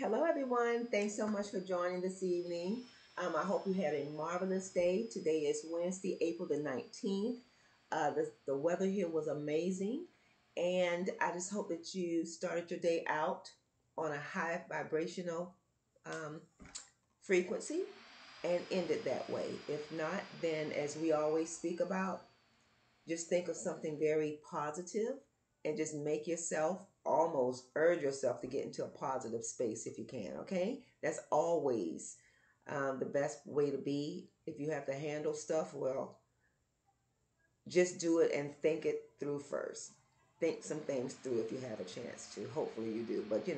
Hello, everyone. Thanks so much for joining this evening. I hope you had a marvelous day. Today is Wednesday, April the 19th. The weather here was amazing, and I just hope that you started your day out on a high vibrational um, frequency and ended that way. If not, then as we always speak about, just think of something very positive and just make yourself almost urge yourself to get into a positive space if you can, okay? That's always the best way to be. If you have to handle stuff, well, just do it and think it through first. Think some things through if you have a chance to. Hopefully you do. But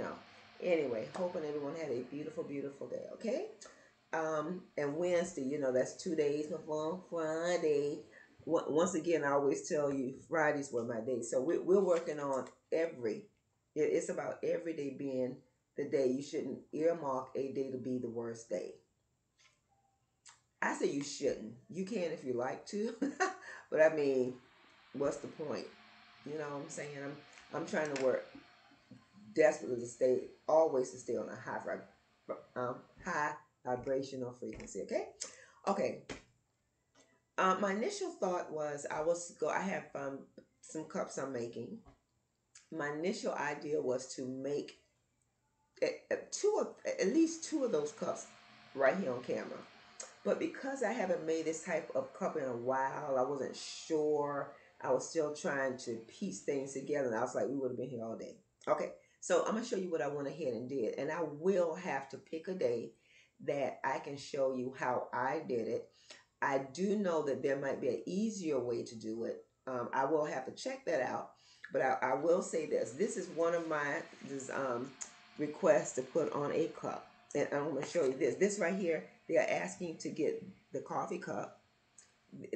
anyway, hoping everyone had a beautiful, beautiful day, okay? And Wednesday, that's 2 days before Friday. Once again, I always tell you Fridays were my day. So we're working on it's about every day being the day. You shouldn't earmark a day to be the worst day. I say you shouldn't. You can if you like to, but I mean, what's the point? You know what I'm saying? I'm trying to work desperately to stay on a high vibrational frequency. Okay. My initial thought was I have some cups I'm making. My initial idea was to make at least two of those cups right here on camera. But because I haven't made this type of cup in a while, I wasn't sure. I was still trying to piece things together, and I was like, we would have been here all day. Okay, so I'm gonna show you what I went ahead and did, and I will have to pick a day that I can show you how I did it. I do know that there might be an easier way to do it. I will have to check that out. But I will say this. This is one of my requests to put on a cup. And I'm going to show you this. This right here, they are asking to get the coffee cup.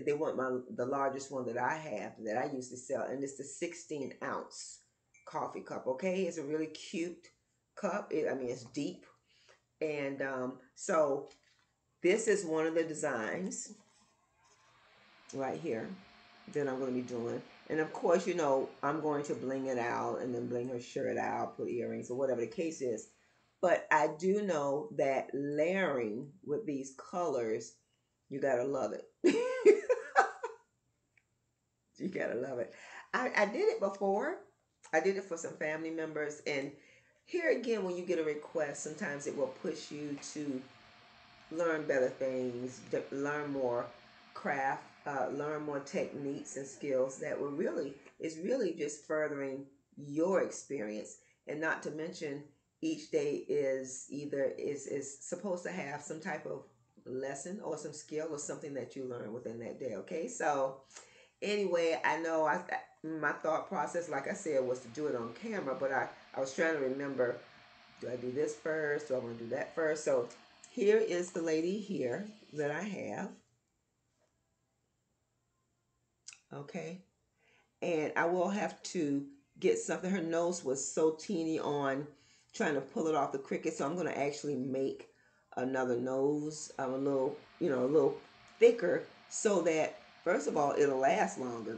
They want the largest one that I have that I used to sell. And it's the 16-ounce coffee cup. Okay, it's a really cute cup. It's deep. And so this is one of the designs right here that I'm going to be doing. And of course, I'm going to bling it out and then bling her shirt out, put earrings or whatever the case is. But I do know that layering with these colors, you got to love it. You got to love it. I did it before. I did it for some family members. And here again, when you get a request, sometimes it will push you to learn better things, learn more craft, learn more techniques and skills that will really is really just furthering your experience. And not to mention, each day is supposed to have some type of lesson or some skill or something that you learn within that day. Okay, so anyway, I know my thought process, like I said, was to do it on camera, but I was trying to remember, do I do this first? Do I want to do that first? So here is the lady here that I have. Okay. And I will have to get something. Her nose was so teeny on trying to pull it off the Cricut. So I'm going to actually make another nose, a little thicker so that, first of all, it'll last longer.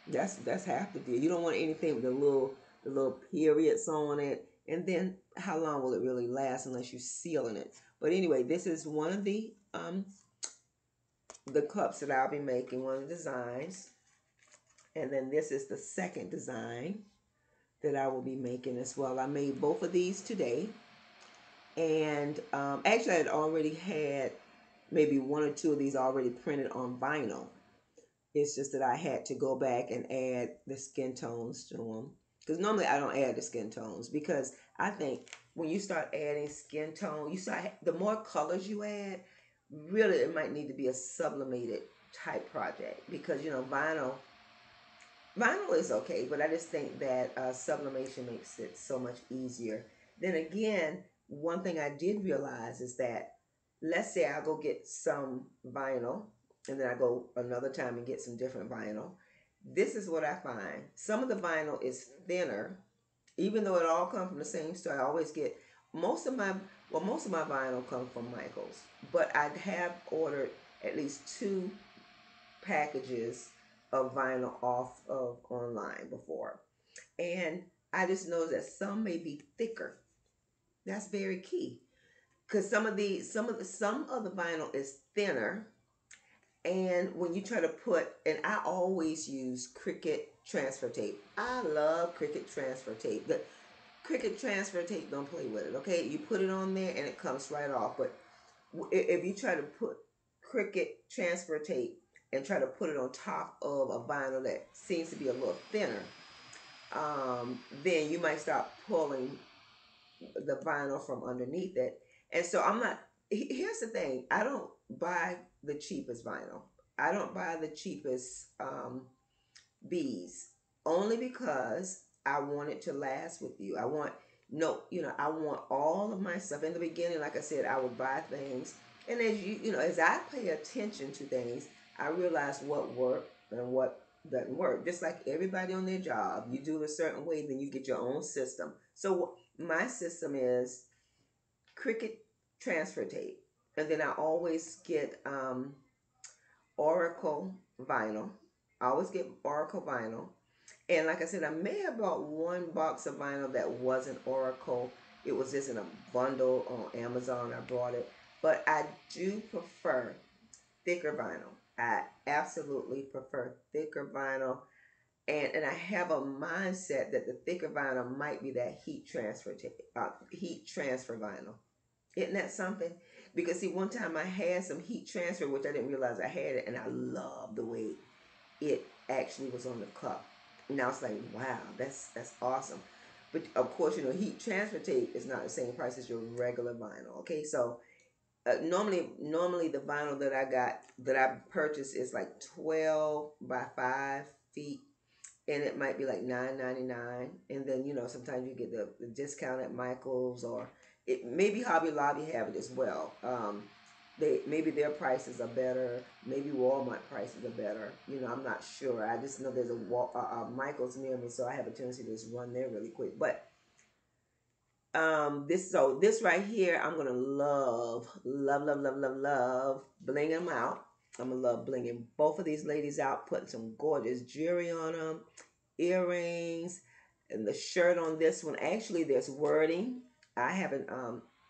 That's half the deal. You don't want anything with the little periods on it. And then how long will it really last unless you're sealing it? But anyway, this is one of the cups that I'll be making, one of the designs. And then this is the second design that I will be making as well. I made both of these today. And actually, I had already had maybe one or two of these already printed on vinyl. It's just that I had to go back and add the skin tones to them. Because normally I don't add the skin tones because I think when you start adding skin tone, the more colors you add, really it might need to be a sublimated type project because vinyl is okay, but I just think that sublimation makes it so much easier. Then again, one thing I did realize is that, let's say I go get some vinyl and then I go another time and get some different vinyl. This is what I find. Some of the vinyl is thinner, even though it all comes from the same store. I always get most of my vinyl come from Michaels, but I have ordered at least two packages of vinyl off of online before. And I just know that some may be thicker That's very key because some of the vinyl is thinner, and when you try to put, and I always use Cricut transfer tape. I love Cricut transfer tape. The Cricut transfer tape, don't play with it. Okay, you put it on there and it comes right off. But if you try to put Cricut transfer tape and try to put it on top of a vinyl that seems to be a little thinner, then you might start pulling the vinyl from underneath it. And so I'm not. Here's the thing: I don't buy the cheapest vinyl. I don't buy the cheapest bees, only because I want it to last with you. I want no, I want all of my stuff. In the beginning, like I said, I would buy things, and as as I pay attention to things, I realize what worked and what doesn't work. Just like everybody on their job, you do it a certain way, then you get your own system. So my system is Cricut transfer tape, and then I always get Oracle vinyl. I always get Oracle vinyl. And like I said, I may have bought one box of vinyl that wasn't Oracle. It was just in a bundle on Amazon. I brought it. But I do prefer thicker vinyl. I absolutely prefer thicker vinyl. And I have a mindset that the thicker vinyl might be that heat transfer vinyl. Isn't that something? Because see, one time I had some heat transfer, which I didn't realize I had it, and I love the way it actually was on the cup. And I was like, wow, that's awesome. But of course, heat transfer tape is not the same price as your regular vinyl. Okay, so normally the vinyl that I purchased is like 12 by 5 feet, and it might be like $9.99. And then sometimes you get the discount at Michaels, or it maybe Hobby Lobby have it as well. They maybe their prices are better. Maybe Walmart prices are better. I'm not sure. I just know there's a Michaels near me, so I have a tendency to just run there really quick. But this right here, I'm gonna love bling them out. I'm gonna love blinging both of these ladies out, putting some gorgeous jewelry on them, earrings, and the shirt on this one. Actually, there's wording. I haven't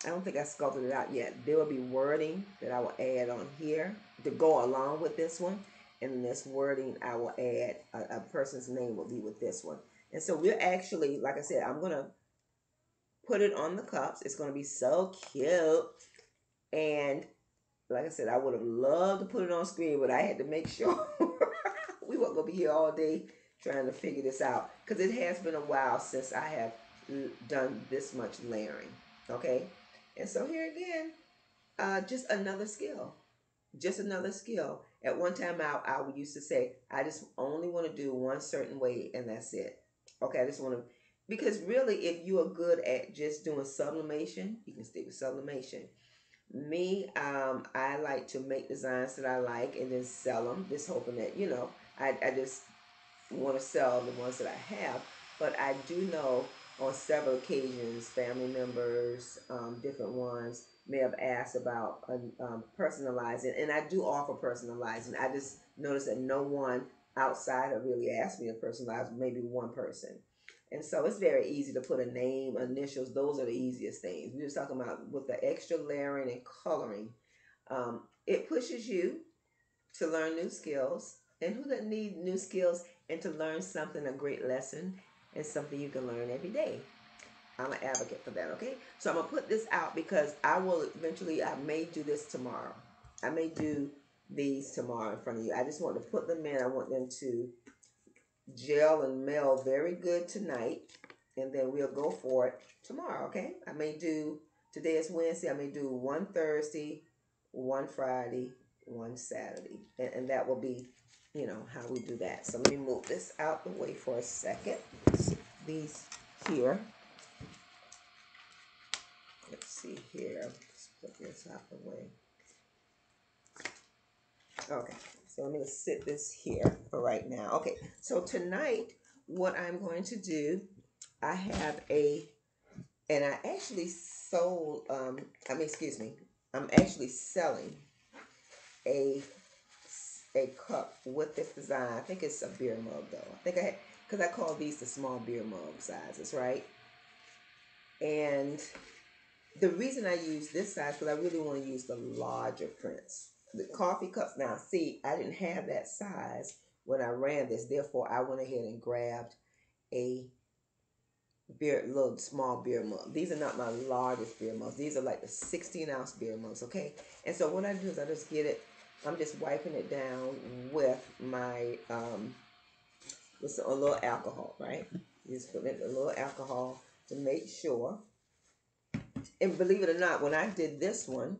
I don't think I sculpted it out yet. There will be wording that I will add on here to go along with this one. And then this wording I will add, a person's name will be with this one. And so we're actually, like I said, I'm going to put it on the cups. It's going to be so cute. And like I said, I would have loved to put it on screen, but I had to make sure we weren't going to be here all day trying to figure this out. Because it has been a while since I have done this much layering. Okay? And so here again, just another skill. Just another skill. At one time, I would used to say, I just only want to do one certain way, and that's it. Okay, I just want to, because really, if you are good at just doing sublimation, you can stick with sublimation. Me, I like to make designs that I like and then sell them, just hoping that, I just want to sell the ones that I have. But I do know on several occasions, family members, different ones, may have asked about personalizing, and I do offer personalizing. I just noticed that no one outside have really asked me to personalize, maybe one person. And so it's very easy to put a name, initials. Those are the easiest things. We were talking about with the extra layering and coloring. It pushes you to learn new skills. And who doesn't need new skills and to learn something, a great lesson, and something you can learn every day? I'm an advocate for that, okay? So I'm going to put this out because I will eventually, I may do this tomorrow. I may do these tomorrow in front of you. I just want to put them in. I want them to gel and meld very good tonight. And then we'll go for it tomorrow, okay? I may do, today is Wednesday, I may do one Thursday, one Friday, one Saturday. And that will be, how we do that. So let me move this out the way for a second. These here. Let's see here. Let's put this out the way. Okay, so let me sit this here for right now. Okay, so tonight, what I'm going to do, I have and I actually sold, excuse me, I'm actually selling a a cup with this design. I think it's a beer mug though. I think because I call these the small beer mug sizes, right? And The reason I use this size because I really want to use the larger prints. The coffee cups. Now, see, I didn't have that size when I ran this. Therefore, I went ahead and grabbed a little small beer mug. These are not my largest beer mugs. These are like the 16-ounce beer mugs, okay? And so what I do is I just get it. I'm just wiping it down with my with a little alcohol, right? Just put in a little alcohol to make sure. And believe it or not, when I did this one,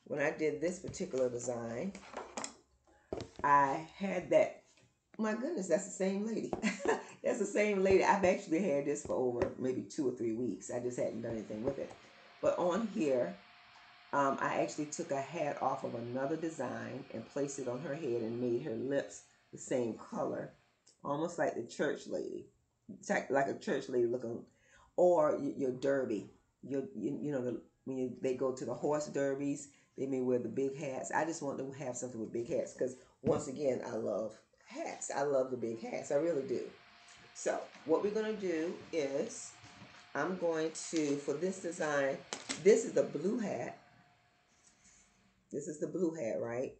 when I did this particular design, I had that. My goodness, that's the same lady. That's the same lady. I've actually had this for over maybe 2 or 3 weeks. I just hadn't done anything with it. But on here, I actually took a hat off of another design and placed it on her head and made her lips the same color, almost like the church lady, like a church lady looking, or your derby. You know they go to the horse derbies, they may wear the big hats. I just want to have something with big hats because once again, I love hats. I love the big hats. I really do. So what we're gonna do is I'm going to, for this design, this is the blue hat. This is the blue hat, right?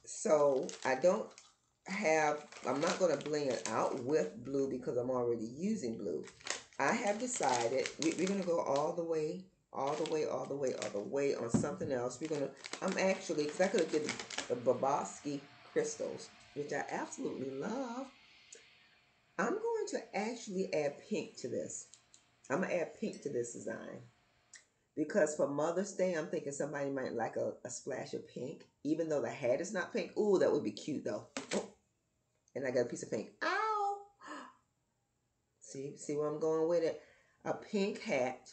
So I'm not going to bling it out with blue because I'm already using blue. I have decided we're going to go all the way, all the way, all the way, all the way on something else. I'm actually, because I could have did the Babowski crystals, which I absolutely love. I'm going to actually add pink to this. I'm going to add pink to this design. Because for Mother's Day, I'm thinking somebody might like a splash of pink. Even though the hat is not pink. Ooh, that would be cute though. Oh, and I got a piece of pink. Ow! See where I'm going with it? A pink hat.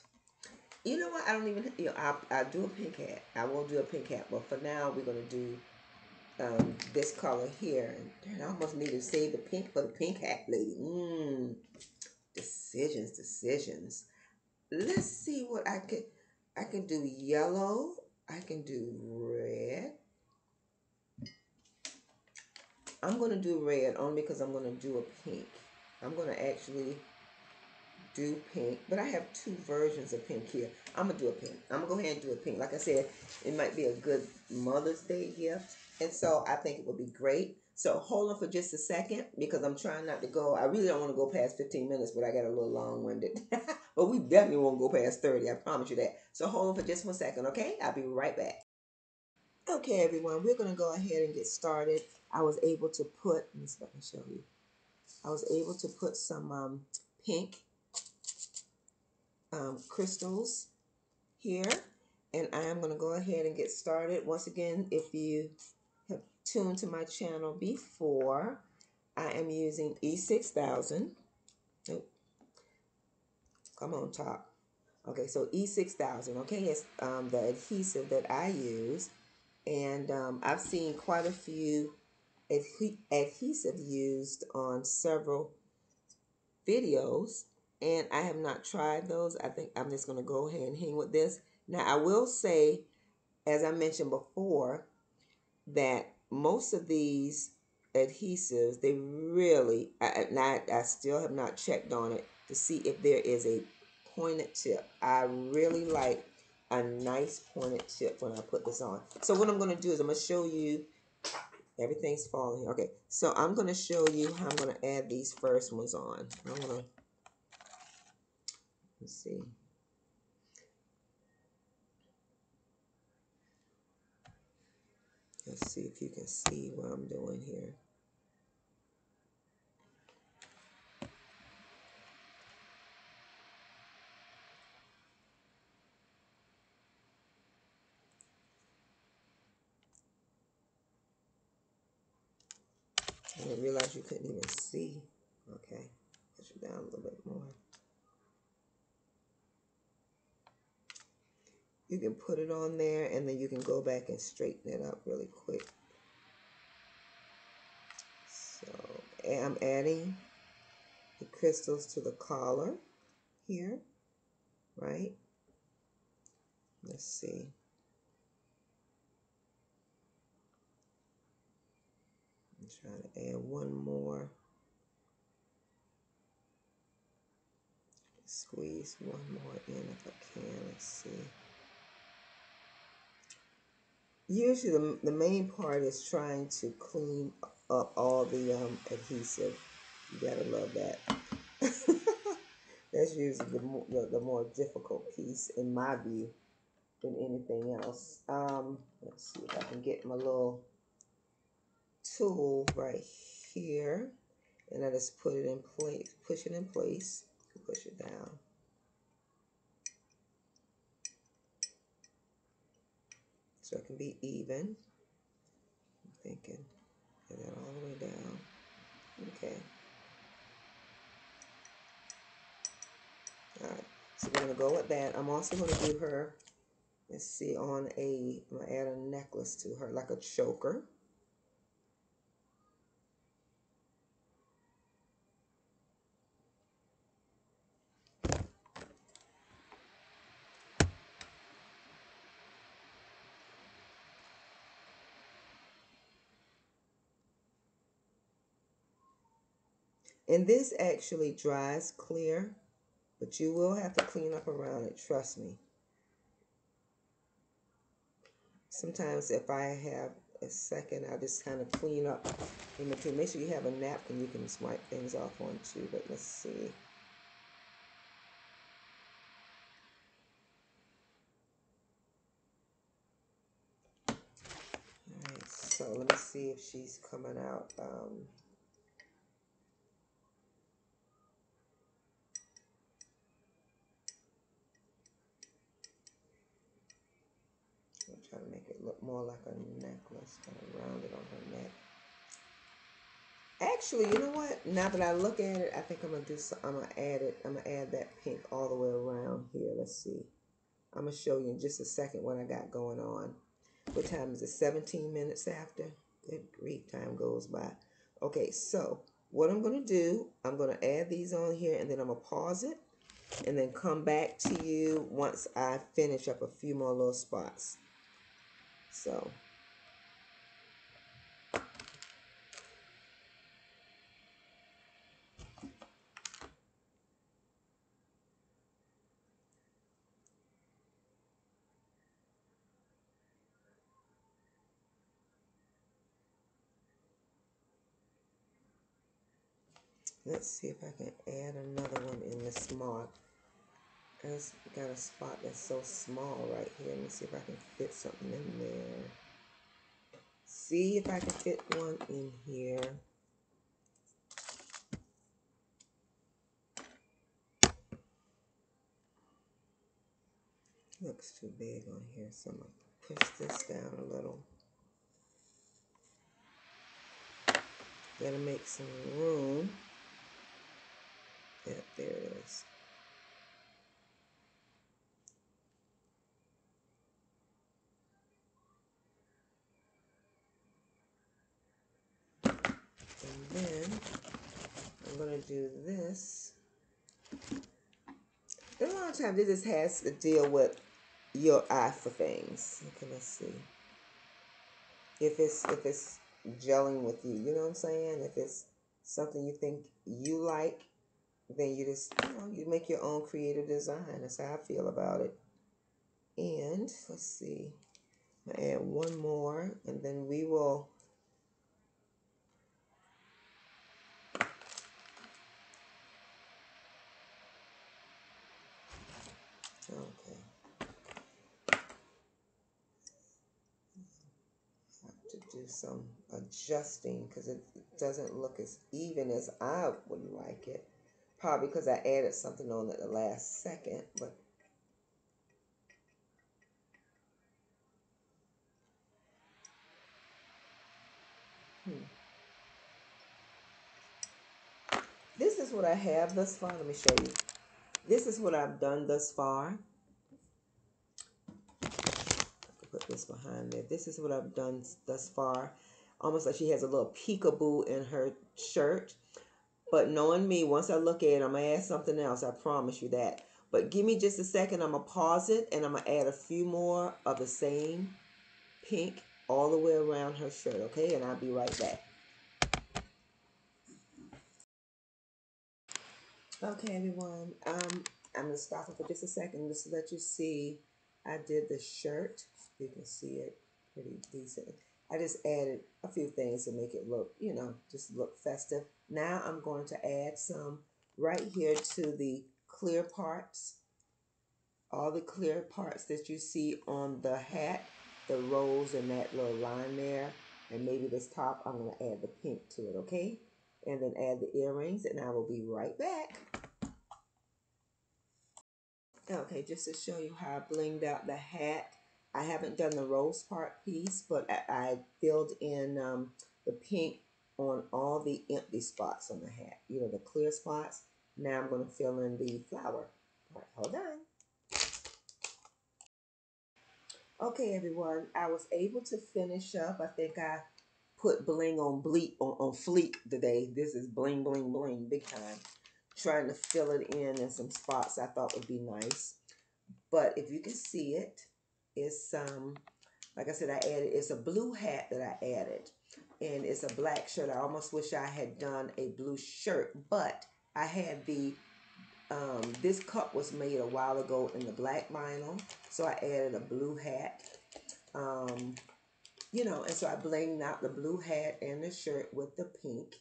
You know what? I don't even, I'll do a pink hat. I will do a pink hat. But for now, we're going to do this color here. And I almost need to save the pink for the pink hat, lady. Decisions. Let's see what I can do yellow. I can do red. I'm going to do red only because I'm going to do a pink. I'm going to actually do pink, but I have two versions of pink here. I'm going to do a pink. I'm going to go ahead and do a pink. Like I said, it might be a good Mother's Day gift. And so I think it would be great. So hold on for just a second because I'm trying not to go. I really don't want to go past 15 minutes, but I got a little long-winded. But we definitely won't go past 30. I promise you that. So hold on for just 1 second, okay? I'll be right back. Okay, everyone, we're going to go ahead and get started. I was able to put, let me see if I can show you. I was able to put some pink crystals here, and I am going to go ahead and get started. Once again, if you have tuned to my channel before, I am using E6000. Oh, come on, top. Okay, so E6000, okay, it's the adhesive that I use, and I've seen quite a few adhesive used on several videos, and I have not tried those. I think I'm just going to go ahead and hang with this. Now, I will say, as I mentioned before, that most of these adhesives, they really, I still have not checked on it to see if there is a pointed tip. I really like a nice pointed tip when I put this on. So what I'm going to do is I'm going to show you, everything's falling here. Okay, so I'm going to show you how I'm going to add these first ones on. I'm going to, let's see. Let's see if you can see what I'm doing here. I didn't realize you couldn't even see. Okay, push it down a little bit more. You can put it on there and then you can go back and straighten it up really quick. So I'm adding the crystals to the collar here, right? Let's see. I'm trying to add one more. This squeeze one more in if I can. Let's see. Usually the main part is trying to clean up all the adhesive. You gotta love that. That's usually the more difficult piece in my view than anything else. Let's see if I can get my little tool right here, and I just put it in place, push it in place, push it down. So it can be even. I'm thinking, get that all the way down. Okay. All right. So we're gonna go with that. I'm also gonna do her, let's see, I'm gonna add a necklace to her, like a choker. And this actually dries clear, but you will have to clean up around it, trust me. Sometimes if I have a second, I just kind of clean up in between. Make sure you have a napkin you can wipe things off on too, but let's see. Alright, so let me see if she's coming out. I'm trying to make it look more like a necklace, kind of rounded on her neck. Actually, you know what? Now that I look at it, I think I'm gonna add it. I'm gonna add that pink all the way around here. Let's see. I'm gonna show you in just a second what I got going on. What time is it? 17 minutes after? Good grief, time goes by. Okay, so what I'm gonna do, I'm gonna add these on here, and then I'm gonna pause it, and then come back to you once I finish up a few more little spots. So. Let's see if I can add another one in the small. I just got a spot that's so small right here. Let me see if I can fit something in there. See if I can fit one in here. Looks too big on here, so I'm going to push this down a little. Gotta make some room. Yeah, there it is. And then I'm going to do this. And a lot of times it just has to deal with your eye for things. Okay, let's see. If it's gelling with you, you know what I'm saying? If it's something you think you like, then you just, you make your own creative design. That's how I feel about it. And let's see, I'll add one more, and then we will okay. Have to do some adjusting because it doesn't look as even as I would like it. Probably because I added something on at the last second, but this is what I have thus far. Let me show you. This is what I've done thus far. I can put this behind there. This is what I've done thus far. Almost like she has a little peekaboo in her shirt. But knowing me, once I look at it, I'm going to add something else. I promise you that. But give me just a second. I'm going to pause it, and I'm going to add a few more of the same pink all the way around her shirt, okay? And I'll be right back. Okay, everyone. I'm going to stop it for just a second just to let you see. I did the shirt. You can see it pretty decent. I just added a few things to make it look, just look festive. Now I'm going to add some right here to the clear parts. All the clear parts that you see on the hat, the rose and that little line there, and maybe this top, I'm going to add the pink to it, okay? And then add the earrings, and I will be right back. Okay, just to show you how I blinged out the hat. I haven't done the rose part piece, but I filled in the pink on all the empty spots on the hat. The clear spots. Now I'm going to fill in the flower part. Hold on. Okay, everyone. I was able to finish up. I think I put bling on fleek today. This is bling, bling, bling, big time. Trying to fill it in some spots I thought would be nice. But if you can see it, it's like I said, it's a blue hat that I added, and it's a black shirt. I almost wish I had done a blue shirt, but I had this cup was made a while ago in the black vinyl, so I added a blue hat. And so I blinged out the blue hat and the shirt with the pink.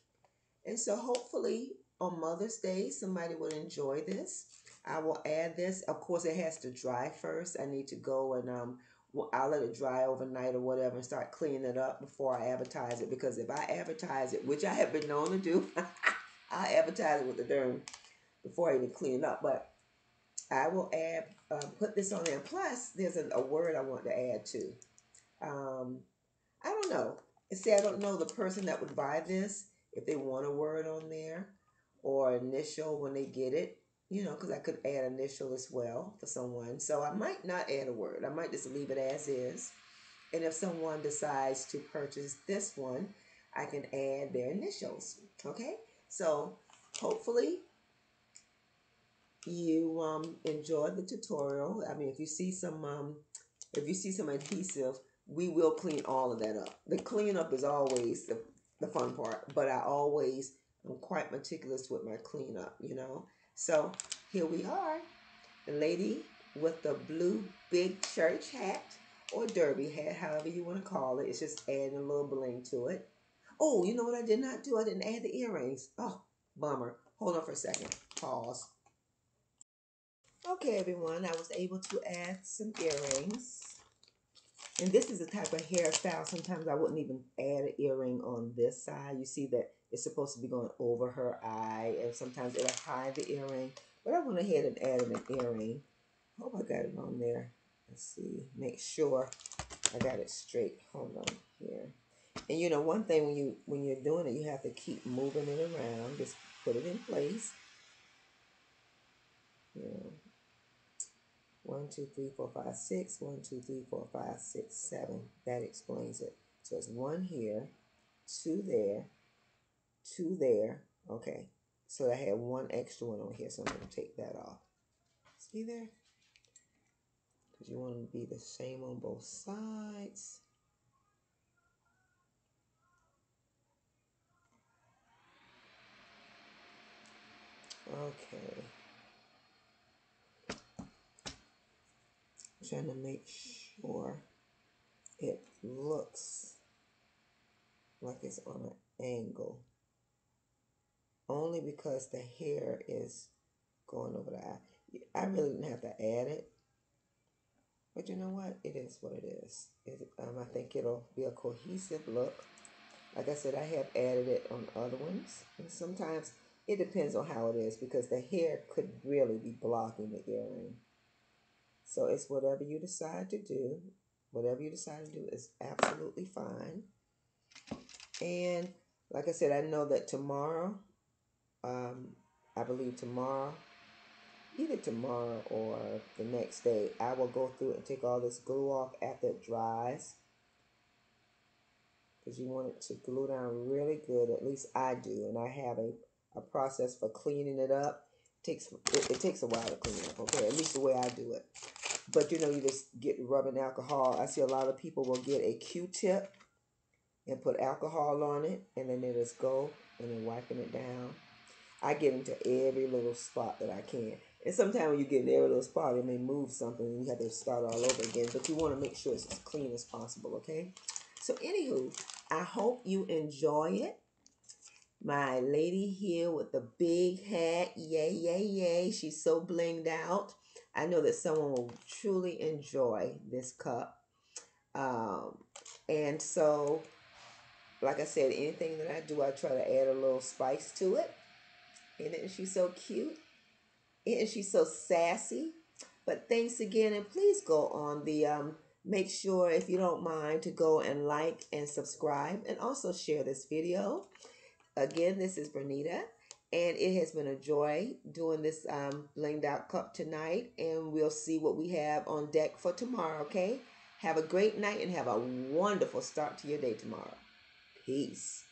And so hopefully on Mother's Day, somebody will enjoy this. I will add this. Of course, it has to dry first. I need to go and I'll let it dry overnight or whatever and start cleaning it up before I advertise it. Because if I advertise it, which I have been known to do, I'll advertise it with the derm before I even clean it up. But I will put this on there. Plus, there's a word I want to add too. I don't know. See, I don't know the person that would buy this, if they want a word on there or initial when they get it, because I could add initial as well for someone. So I might not add a word. I might just leave it as is. And if someone decides to purchase this one, I can add their initials. Okay? So hopefully you enjoyed the tutorial. I mean, if you see some adhesive, we will clean all of that up. The cleanup is always the fun part, but I'm quite meticulous with my cleanup, So here we are, the lady with the blue big church hat or derby hat, however you want to call it. It's just adding a little bling to it. Oh, you know what I did not do? I didn't add the earrings. Oh, bummer. Hold on for a second. Pause. Okay, everyone, I was able to add some earrings. And this is a type of hairstyle. Sometimes I wouldn't even add an earring on this side. You see that it's supposed to be going over her eye, and sometimes it'll hide the earring. But I went ahead and added an earring. Hope I got it on there. Let's see. Make sure I got it straight. Hold on here. And one thing when you're doing it, you have to keep moving it around. Just put it in place. 1, 2, 3, 4, 5, 6. 1, 2, 3, 4, 5, 6, 7. That explains it. So it's 1 here, 2 there, 2 there. Okay. So I had 1 extra one on here, so I'm going to take that off. See there? Because you want them to be the same on both sides. Okay. Trying to make sure it looks like it's on an angle. Only because the hair is going over the eye. I really didn't have to add it. But you know what? It is what it is. I think it'll be a cohesive look. Like I said, I have added it on other ones. And sometimes it depends on how it is because the hair could really be blocking the earring. So it's whatever you decide to do. Whatever you decide to do is absolutely fine. And like I said, I know that tomorrow, I believe tomorrow, either tomorrow or the next day, I will go through and take all this glue off after it dries. Because you want it to glue down really good. At least I do. And I have a process for cleaning it up. It takes a while to clean it up, okay? At least the way I do it. But you just get rubbing alcohol. I see a lot of people will get a Q-tip and put alcohol on it. And then they just go and then wiping it down. I get into every little spot that I can. And sometimes when you get in the little spot, it may move something and you have to start all over again. But you want to make sure it's as clean as possible, okay? So anywho, I hope you enjoy it. My lady here with the big hat, yay, yay, yay. She's so blinged out. I know that someone will truly enjoy this cup. Um, and so, like I said, anything that I do, I try to add a little spice to it. And isn't she so cute? Isn't she so sassy? But thanks again, and please go on the make sure, if you don't mind, to go and like and subscribe, and also share this video. Again, this is Bernita, and it has been a joy doing this blinged out cup tonight, and we'll see what we have on deck for tomorrow, okay? Have a great night and have a wonderful start to your day tomorrow. Peace.